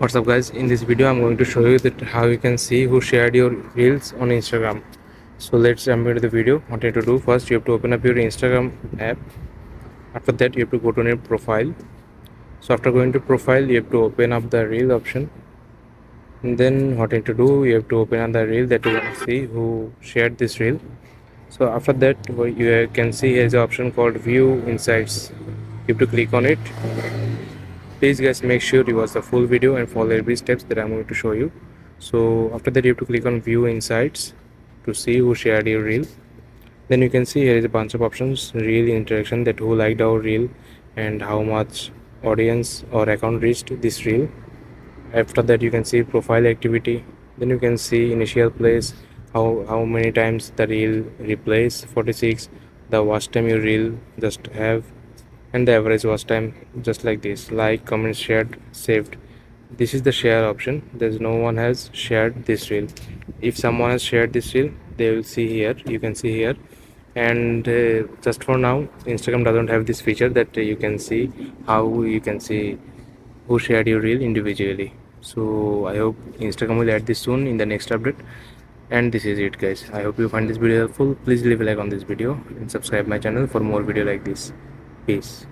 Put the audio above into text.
What's up guys, in this video I'm going to show you that how you can see who shared your reels on Instagram. So let's jump into the video. What you have to do, first you have to open up your Instagram app. After that you have to go to your profile. So after going to profile you have to open up the reel option, and then what you have to do, you have to open up the reel that you want to see who shared this reel. So after that you can see here is an option called view insights. You have to click on it. Please guys, make sure you watch the full video and follow every steps that I'm going to show you. So after that you have to click on view insights to see who shared your reel. Then you can see here is a bunch of options, reel interaction, that who liked our reel and how much audience or account reached this reel. After that you can see profile activity. Then you can see initial plays, how many times the reel replays, 46, the watch time your reel just have, and the average watch time, just like this, like, comment, shared, saved. This is the share option. There's no one has shared this reel. If someone has shared this reel, they will see here, you can see here. And just for now Instagram doesn't have this feature that you can see how you can see who shared your reel individually. So I hope Instagram will add this soon in the next update. And this is it guys, I hope you find this video helpful. Please leave a like on this video and subscribe my channel for more video like this. Peace.